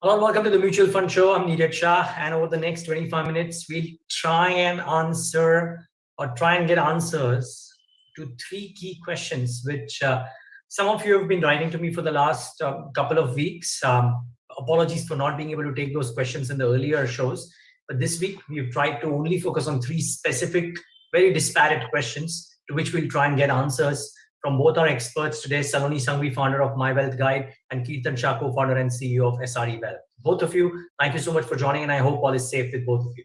Hello, welcome to the Mutual Fund Show. I'm Shah, and over the next 25 minutes, we'll try and get answers to three key questions, which some of you have been writing to me for the last couple of weeks. Apologies for not being able to take those questions in the earlier shows, but this week we've tried to only focus on three specific, very disparate questions to which we'll try and get answers from both our experts today, Salonee Sanghvi, founder of My Wealth Guide, and Kirtan Shah, co-founder and CEO of SRE Wealth. Both of you, thank you so much for joining, and I hope all is safe with both of you.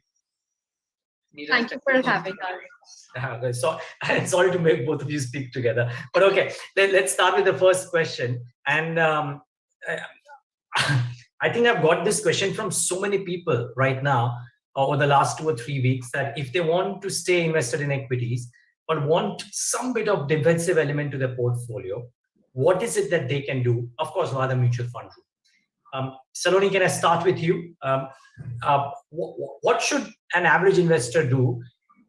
Thank you for having us. So, sorry to make both of you speak together, but okay, let's start with the first question. And I think I've got this question from so many people right now over the last 2 or 3 weeks that if they want to stay invested in equities, but want some bit of defensive element to their portfolio, what is it that they can do? Of course, via the mutual fund route. Salonee, can I start with you? What should an average investor do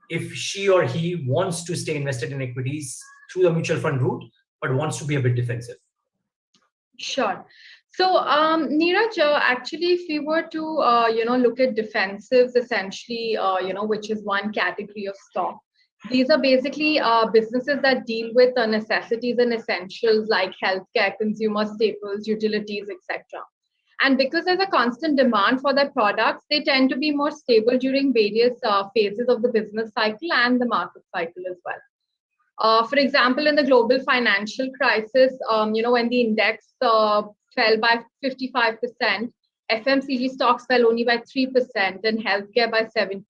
if she or he wants to stay invested in equities through the mutual fund route, but wants to be a bit defensive? Sure. So, Neeraj, actually, if we were to, look at defensives, essentially, which is one category of stock. These are basically businesses that deal with necessities and essentials like healthcare, consumer staples, utilities, etc. And because there's a constant demand for their products, they tend to be more stable during various phases of the business cycle and the market cycle as well. For example, in the global financial crisis, when the index fell by 55%, FMCG stocks fell only by 3% and healthcare by 17%.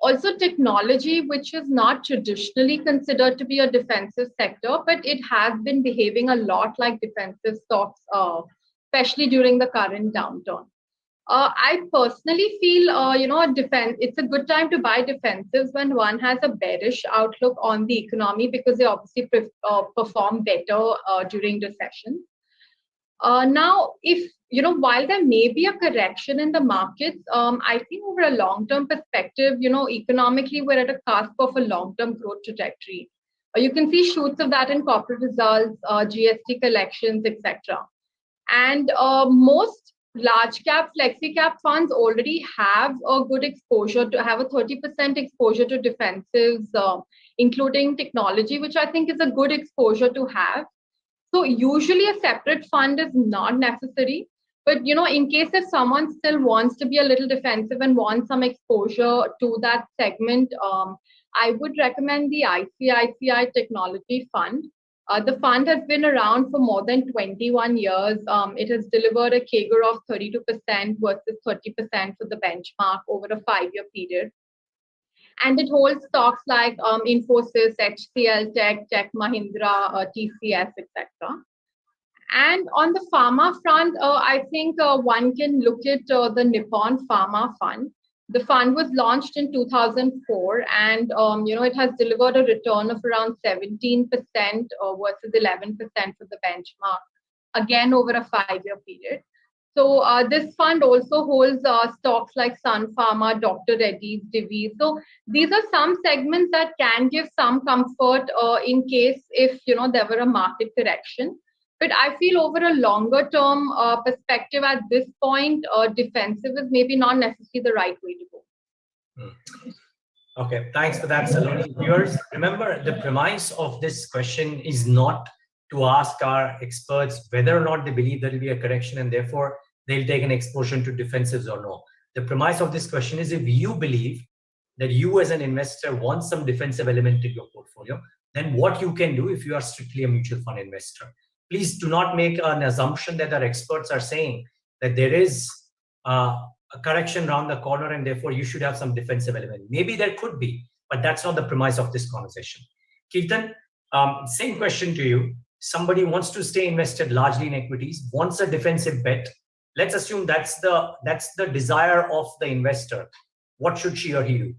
Also, technology, which is not traditionally considered to be a defensive sector, but it has been behaving a lot like defensive stocks, especially during the current downturn. I personally feel, it's a good time to buy defensives when one has a bearish outlook on the economy because they obviously perform better during recessions. Now, while there may be a correction in the markets, I think over a long-term perspective, economically, we're at a cusp of a long-term growth trajectory. You can see shoots of that in corporate results, GST collections, etc. And most large cap, flexi cap funds already have a good exposure to have a 30% exposure to defensives, including technology, which I think is a good exposure to have. So usually a separate fund is not necessary, but in case if someone still wants to be a little defensive and wants some exposure to that segment, I would recommend the ICICI Technology Fund. The fund has been around for more than 21 years. It has delivered a CAGR of 32% versus 30% for the benchmark over a 5-year period. And it holds stocks like Infosys, HCL Tech, Tech Mahindra, TCS, etc. And on the pharma front, I think one can look at the Nippon Pharma Fund. The fund was launched in 2004, and it has delivered a return of around 17% versus 11% for the benchmark, again over a 5-year period. So this fund also holds stocks like Sun Pharma, Dr. Reddy's, Divi. So these are some segments that can give some comfort in case if there were a market correction. But I feel over a longer term perspective at this point, defensive is maybe not necessarily the right way to go. Okay, thanks for that, Salonee. Viewers, remember the premise of this question is not to ask our experts whether or not they believe there will be a correction and therefore they'll take an exposure to defensives or no. The premise of this question is if you believe that you as an investor want some defensive element in your portfolio, then what you can do if you are strictly a mutual fund investor. Please do not make an assumption that our experts are saying that there is a correction around the corner and therefore you should have some defensive element. Maybe there could be, but that's not the premise of this conversation. Kirtan, same question to you. Somebody wants to stay invested largely in equities, wants a defensive bet. Let's assume that's the desire of the investor. What should she or he do?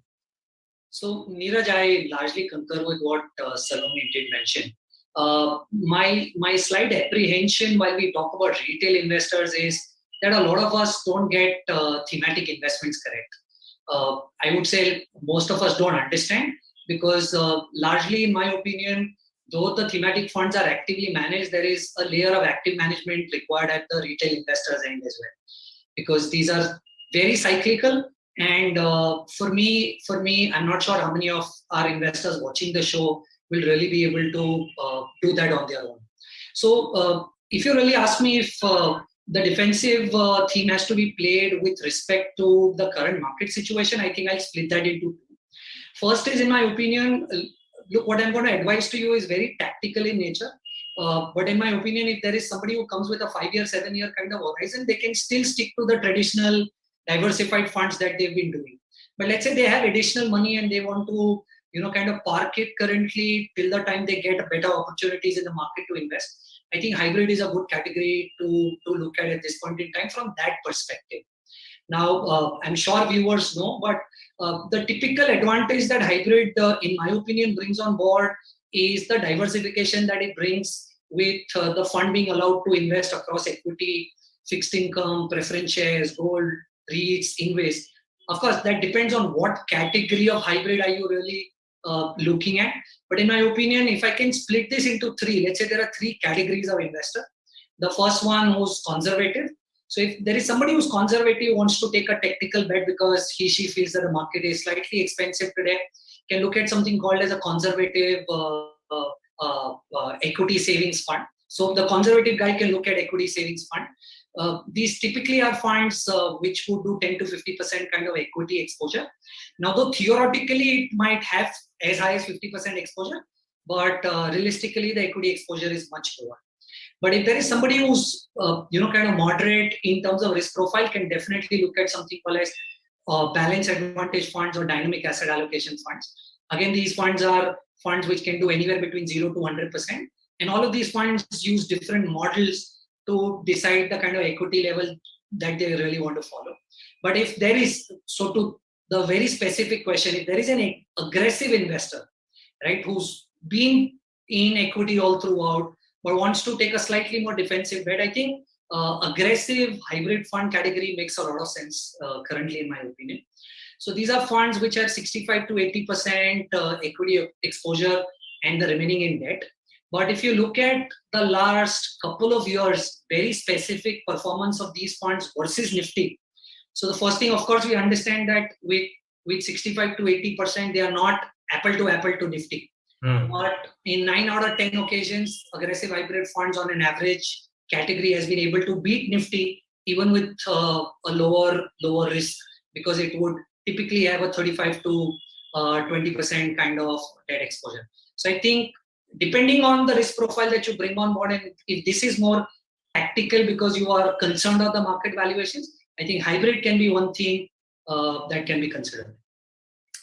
So, Neeraj, I largely concur with what Salonee did mention. My slight apprehension while we talk about retail investors is that a lot of us don't get thematic investments correct. I would say most of us don't understand because largely, in my opinion, though the thematic funds are actively managed, there is a layer of active management required at the retail investors end as well, because these are very cyclical. And for me, I'm not sure how many of our investors watching the show will really be able to do that on their own. So if you really ask me if the defensive theme has to be played with respect to the current market situation, I think I'll split that into two. First is, in my opinion, look, what I'm going to advise to you is very tactical in nature. But in my opinion, if there is somebody who comes with a 5-year, 7-year kind of horizon, they can still stick to the traditional diversified funds that they've been doing. But let's say they have additional money and they want to, kind of park it currently till the time they get better opportunities in the market to invest. I think hybrid is a good category to look at this point in time from that perspective. Now, I'm sure viewers know, but the typical advantage that hybrid, in my opinion, brings on board is the diversification that it brings with the fund being allowed to invest across equity, fixed income, preference shares, gold, REITs, InvITs. Of course, that depends on what category of hybrid are you really looking at. But in my opinion, if I can split this into three, let's say there are three categories of investor. The first one who's conservative. So if there is somebody who's conservative, wants to take a technical bet because she feels that the market is slightly expensive today, can look at something called as a conservative equity savings fund. So the conservative guy can look at equity savings fund. These typically are funds which would do 10 to 50% kind of equity exposure. Now, though theoretically it might have as high as 50% exposure, but realistically the equity exposure is much lower. But if there is somebody who's kind of moderate in terms of risk profile, can definitely look at something called as balance advantage funds or dynamic asset allocation funds. Again, these funds are funds which can do anywhere between 0 to 100%. And all of these funds use different models to decide the kind of equity level that they really want to follow. But if there is, so to the very specific question, if there is an aggressive investor, right, who's been in equity all throughout, but wants to take a slightly more defensive bet, I think aggressive hybrid fund category makes a lot of sense currently, in my opinion. So these are funds which have 65 to 80% equity exposure and the remaining in debt. But if you look at the last couple of years, very specific performance of these funds versus Nifty. So the first thing, of course, we understand that with 65 to 80%, they are not apple to Nifty. But in 9 out of 10 occasions, aggressive hybrid funds on an average category has been able to beat Nifty even with a lower risk, because it would typically have a 35 to 20% kind of debt exposure. So I think depending on the risk profile that you bring on board, and if this is more tactical because you are concerned about the market valuations, I think hybrid can be one thing that can be considered.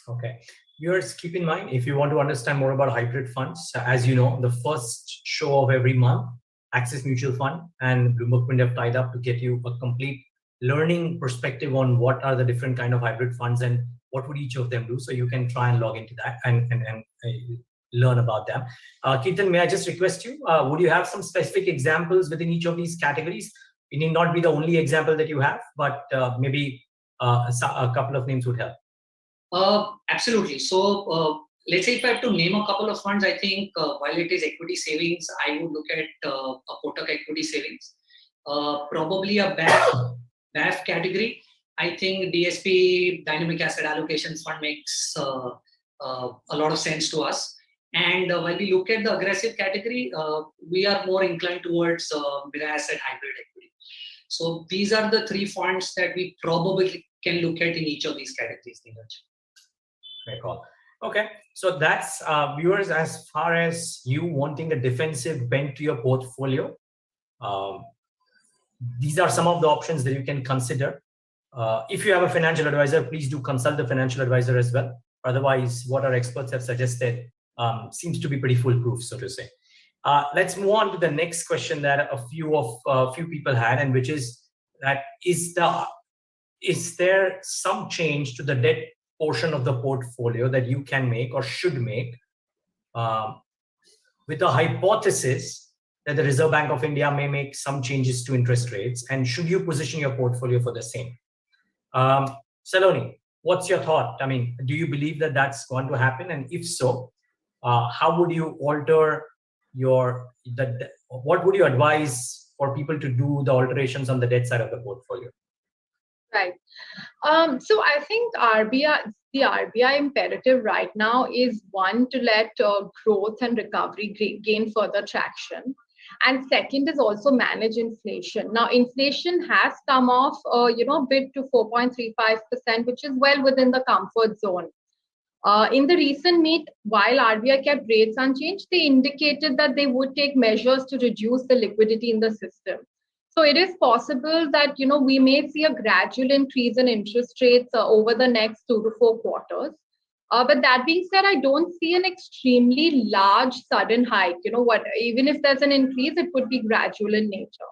Okay. Viewers, keep in mind, if you want to understand more about hybrid funds, as you know, the first show of every month, Axis Mutual Fund and BloombergQuint have tied up to get you a complete learning perspective on what are the different kind of hybrid funds and what would each of them do. So you can try and log into that and learn about them. Kirtan, may I just request you, would you have some specific examples within each of these categories? It need not be the only example that you have, but maybe a couple of names would help. Absolutely. So let's say if I have to name a couple of funds, I think while it is equity savings, I would look at a Kotak equity savings, probably a BAF category. I think DSP, dynamic asset allocation fund, makes a lot of sense to us. And when we look at the aggressive category, we are more inclined towards mid asset hybrid equity. So these are the three funds that we probably can look at in each of these categories, Neeraj. Very cool. Okay, so that's viewers, as far as you wanting a defensive bent to your portfolio. These are some of the options that you can consider. If you have a financial advisor, please do consult the financial advisor as well. Otherwise, what our experts have suggested seems to be pretty foolproof, so to say. Let's move on to the next question that a few people had, and which is that is there some change to the debt portion of the portfolio that you can make or should make with a hypothesis that the Reserve Bank of India may make some changes to interest rates, and should you position your portfolio for the same? Salonee, what's your thought? I mean, do you believe that that's going to happen? And if so, how would you alter what would you advise for people to do the alterations on the debt side of the portfolio? Right. So I think the RBI imperative right now is one, to let growth and recovery gain further traction. And second is also manage inflation. Now, inflation has come off, a bit to 4.35%, which is well within the comfort zone. In the recent meet, while RBI kept rates unchanged, they indicated that they would take measures to reduce the liquidity in the system. So it is possible that we may see a gradual increase in interest rates over the next 2 to 4 quarters. But that being said, I don't see an extremely large sudden hike. Even if there's an increase, it would be gradual in nature.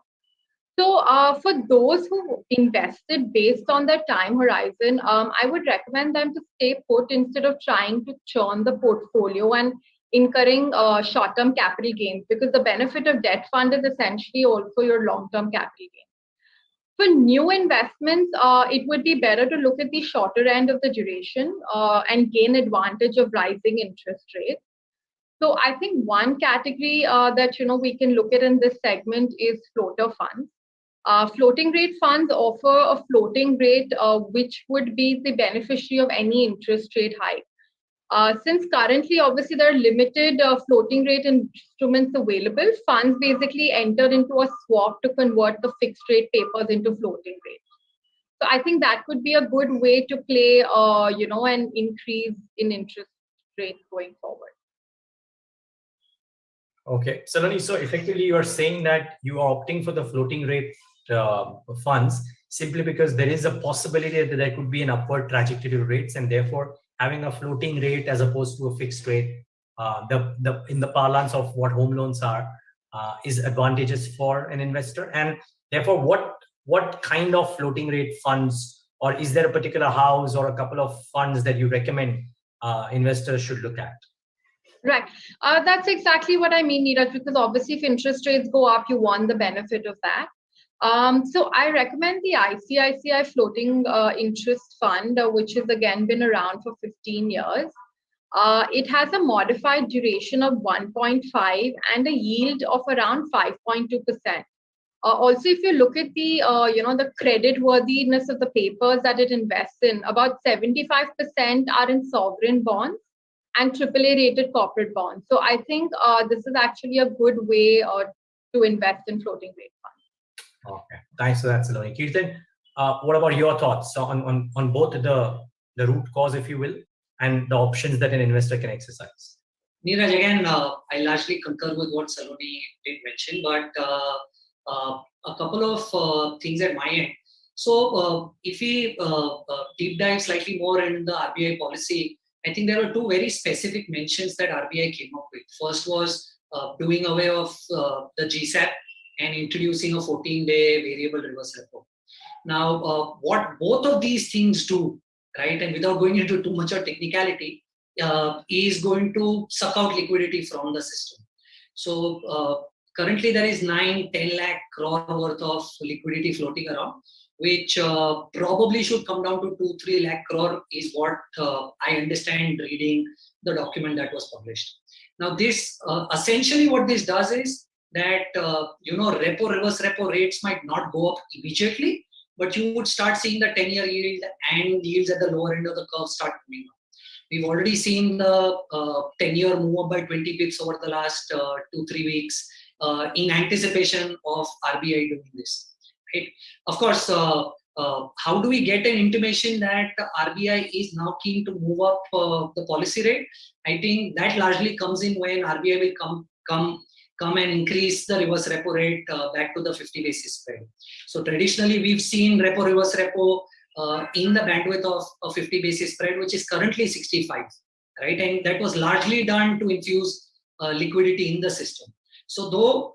So for those who invested based on their time horizon, I would recommend them to stay put instead of trying to churn the portfolio and incurring short-term capital gains, because the benefit of debt fund is essentially also your long-term capital gains. For new investments, it would be better to look at the shorter end of the duration and gain advantage of rising interest rates. So I think one category that we can look at in this segment is floater funds. Floating rate funds offer a floating rate which would be the beneficiary of any interest rate hike. Since currently, obviously, there are limited floating rate instruments available, funds basically enter into a swap to convert the fixed rate papers into floating rates. So I think that could be a good way to play, an increase in interest rates going forward. Okay, Salonee, so effectively you are saying that you are opting for the floating rate funds simply because there is a possibility that there could be an upward trajectory to rates, and therefore having a floating rate as opposed to a fixed rate, in the parlance of what home loans are, is advantageous for an investor. And therefore, what kind of floating rate funds, or is there a particular house or a couple of funds that you recommend investors should look at? Right. That's exactly what I mean, Neeraj, because obviously if interest rates go up, you want the benefit of that. So I recommend the ICICI floating interest fund, which has again been around for 15 years. It has a modified duration of 1.5 and a yield of around 5.2%. Also, if you look at the the credit worthiness of the papers that it invests in, about 75% are in sovereign bonds and AAA rated corporate bonds. So I think this is actually a good way to invest in floating rate funds. Okay, thanks for that, Salonee. Kirtan, what about your thoughts on both the root cause, if you will, and the options that an investor can exercise? Neeraj, again, I largely concur with what Salonee did mention, but a couple of things at my end. So if we deep dive slightly more in the RBI policy, I think there were two very specific mentions that RBI came up with. First was doing away of the GSAP and introducing a 14-day variable reverse repo. Now, what both of these things do, right, and without going into too much of technicality, is going to suck out liquidity from the system. So currently there is 9-10 lakh crore worth of liquidity floating around, which probably should come down to 2-3 lakh crore is what I understand reading the document that was published. Now this essentially what this does is that reverse repo rates might not go up immediately, but you would start seeing the 10-year yield and yields at the lower end of the curve start moving up. We've already seen the 10-year move up by 20 pips over the last 2-3 weeks in anticipation of RBI doing this. Right? Of course, how do we get an intimation that RBI is now keen to move up the policy rate? I think that largely comes in when RBI will come and increase the reverse repo rate back to the 50 basis spread. So traditionally, we've seen repo reverse repo in the bandwidth of a 50 basis spread, which is currently 65, right? And that was largely done to infuse liquidity in the system. So though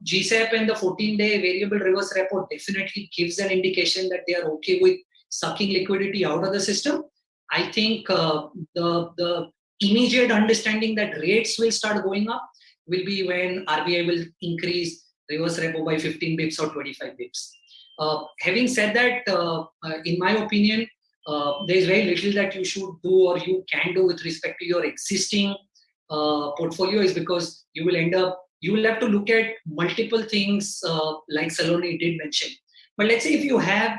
GSAP and the 14-day variable reverse repo definitely gives an indication that they are okay with sucking liquidity out of the system, I think the immediate understanding that rates will start going up will be when RBI will increase reverse repo by 15 bips or 25 bips. Having said that, in my opinion, there is very little that you should do or you can do with respect to your existing portfolio is because you will have to look at multiple things like Salonee did mention. But let's say if you have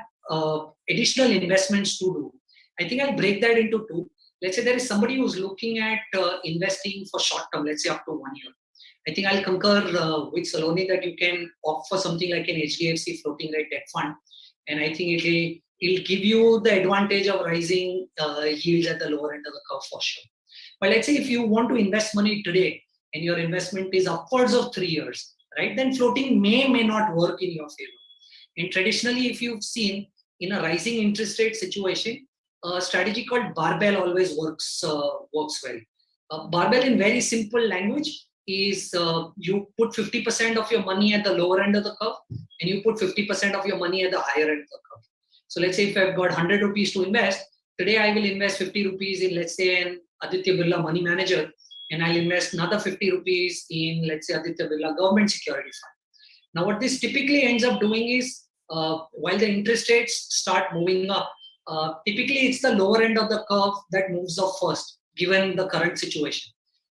additional investments to do, I think I'll break that into two. Let's say there is somebody who's looking at investing for short term, let's say up to 1 year. I think I'll concur with Salonee that you can opt for something like an HDFC floating rate debt fund. And I think it'll give you the advantage of rising yields at the lower end of the curve for sure. But let's say if you want to invest money today and your investment is upwards of 3 years, right? Then floating may not work in your favor. And traditionally, if you've seen in a rising interest rate situation, a strategy called barbell always works well. Barbell in very simple language is you put 50% of your money at the lower end of the curve and you put 50% of your money at the higher end of the curve. So let's say if I've got 100 rupees to invest, today I will invest 50 rupees in, let's say, an Aditya Birla Money Manager, and I'll invest another 50 rupees in, let's say, Aditya Birla Government Security Fund. Now, what this typically ends up doing is, while the interest rates start moving up, typically it's the lower end of the curve that moves up first, given the current situation.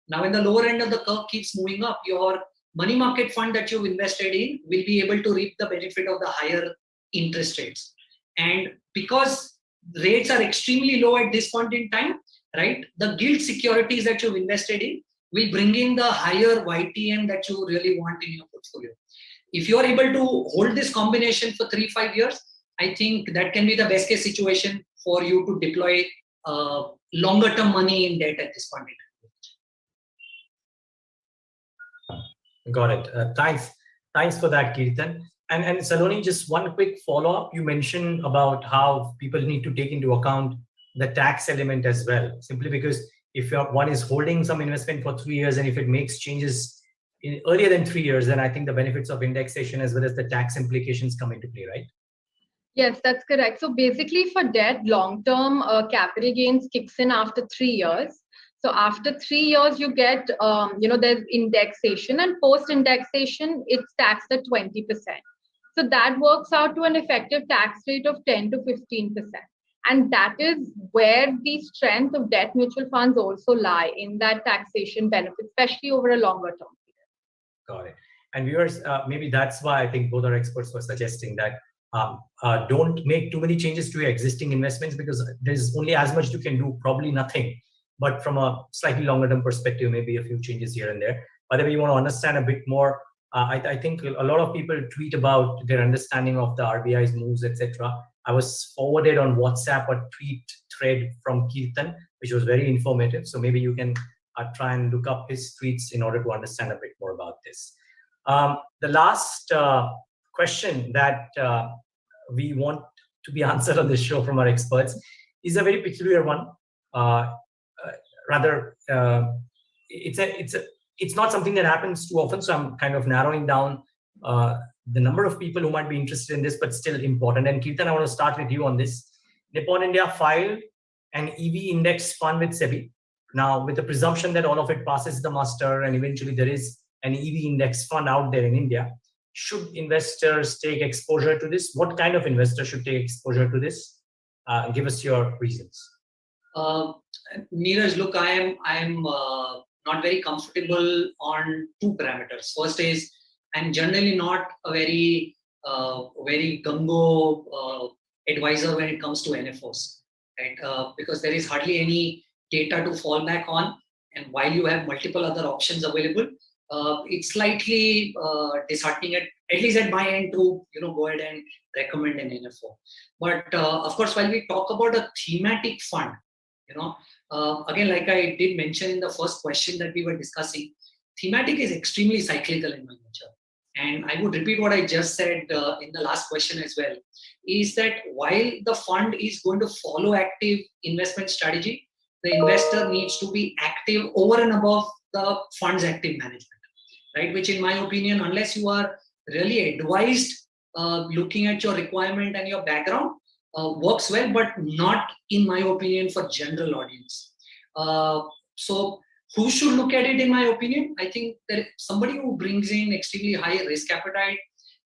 Now, when the lower end of the curve keeps moving up, your money market fund that you've invested in will be able to reap the benefit of the higher interest rates. And because rates are extremely low at this point in time, right, the gilt securities that you've invested in will bring in the higher YTN that you really want in your portfolio. If you are able to hold this combination for 3-5 years, I think that can be the best case situation for you to deploy longer term money in debt at this point in time. Got it. Thanks for that, Kirtan. And Salonee, just one quick follow-up. You mentioned about how people need to take into account the tax element as well, simply because if one is holding some investment for 3 years and if it makes changes earlier than 3 years, then I think the benefits of indexation as well as the tax implications come into play, right? Yes, that's correct. So basically for debt, long-term capital gains kicks in after 3 years. So after 3 years, you get, there's indexation, and post-indexation, it's taxed at 20%. So that works out to an effective tax rate of 10 to 15%. And that is where the strength of debt mutual funds also lie, in that taxation benefit, especially over a longer term period. Got it. And viewers, maybe that's why I think both our experts were suggesting that don't make too many changes to your existing investments, because there's only as much you can do, probably nothing. But from a slightly longer term perspective, maybe a few changes here and there. By the way, you want to understand a bit more, I think a lot of people tweet about their understanding of the RBI's moves, etc. I was forwarded on WhatsApp a tweet thread from Kirtan, which was very informative. So maybe you can try and look up his tweets in order to understand a bit more about this. The last question that we want to be answered on this show from our experts is a very peculiar one. It's not something that happens too often, so I'm kind of narrowing down the number of people who might be interested in this, but still important. And Kirtan, I want to start with you on this. Nippon India filed an EV index fund with SEBI. Now, with the presumption that all of it passes the muster and eventually there is an EV index fund out there in India, should investors take exposure to this? What kind of investor should take exposure to this? Give us your reasons. Neeraj, look, I am not very comfortable on two parameters. First is, I'm generally not a very gung-ho advisor when it comes to NFOs, right? Because there is hardly any data to fall back on, and while you have multiple other options available, it's slightly disheartening, at least at my end, to go ahead and recommend an NFO. But of course, while we talk about a thematic fund, again, like I did mention in the first question that we were discussing, thematic is extremely cyclical in my nature. And I would repeat what I just said in the last question as well, is that while the fund is going to follow active investment strategy, the investor needs to be active over and above the fund's active management, right? Which in my opinion, unless you are really advised, looking at your requirement and your background, works well, but not in my opinion for general audience. So who should look at it in my opinion? I think that somebody who brings in extremely high risk appetite,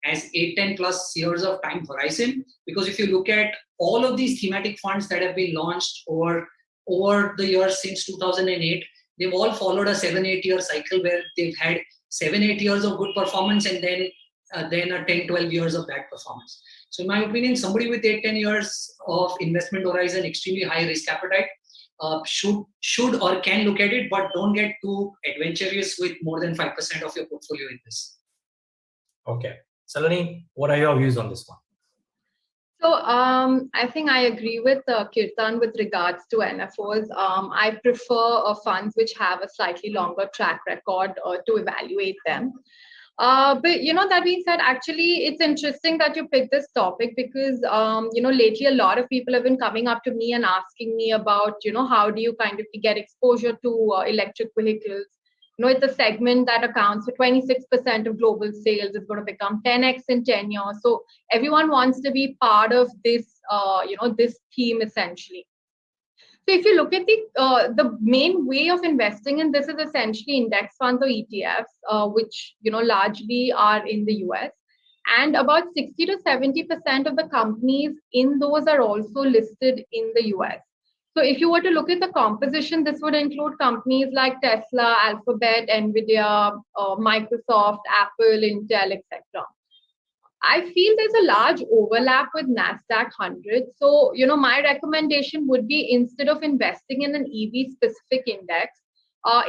has 8-10 plus years of time horizon, because if you look at all of these thematic funds that have been launched over the years since 2008, they've all followed a 7-8 year cycle where they've had 7-8 years of good performance and then a 10-12 years of bad performance. So in my opinion, somebody with 8-10 years of investment horizon, extremely high risk appetite, should or can look at it, but don't get too adventurous with more than 5% of your portfolio in this. Okay. Salonee, what are your views on this one? So I think I agree with Kirtan with regards to NFOs. I prefer funds which have a slightly longer track record to evaluate them. But that being said, actually, it's interesting that you picked this topic because lately a lot of people have been coming up to me and asking me about how do you kind of get exposure to electric vehicles. It's a segment that accounts for 26% of global sales. It's going to become 10x in 10 years. So everyone wants to be part of this, this theme essentially. So if you look at the main way of investing in this is essentially index funds or ETFs, which largely are in the US, and about 60 to 70% of the companies in those are also listed in the US. So if you were to look at the composition, this would include companies like Tesla, Alphabet, Nvidia, Microsoft, Apple, Intel, etc. I feel there's a large overlap with NASDAQ 100. So, my recommendation would be instead of investing in an EV specific index,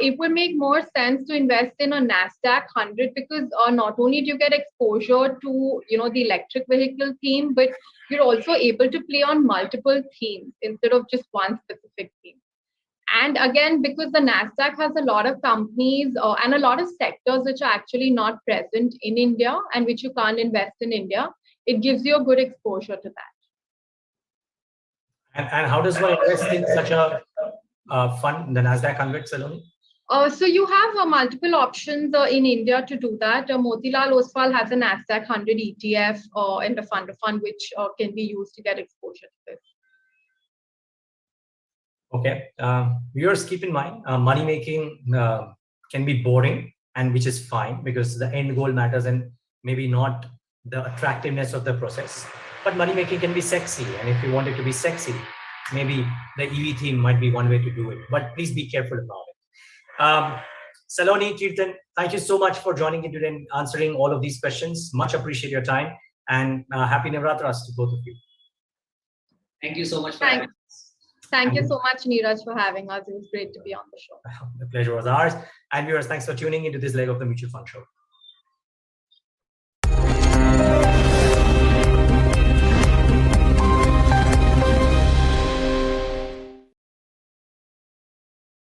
it would make more sense to invest in a NASDAQ 100 because not only do you get exposure to, the electric vehicle theme, but you're also able to play on multiple themes instead of just one specific theme. And again, because the NASDAQ has a lot of companies and a lot of sectors which are actually not present in India and which you can't invest in India, it gives you a good exposure to that. And how does one invest in such a fund, the NASDAQ 100, Salonee? So you have multiple options in India to do that. Motilal Oswal has a NASDAQ 100 ETF and a fund of fund which can be used to get exposure to this. Okay. Viewers, keep in mind, money making can be boring, and which is fine because the end goal matters and maybe not the attractiveness of the process. But money making can be sexy, and if you want it to be sexy, maybe the EV theme might be one way to do it. But please be careful about it. Salonee, Kirtan, thank you so much for joining in today and answering all of these questions. Much appreciate your time, and happy Navratras to both of you. Thank you so much for having us. Thank you so much, Neeraj, for having us. It was great to be on the show. The pleasure was ours. And viewers, thanks for tuning into this leg of the Mutual Fund Show.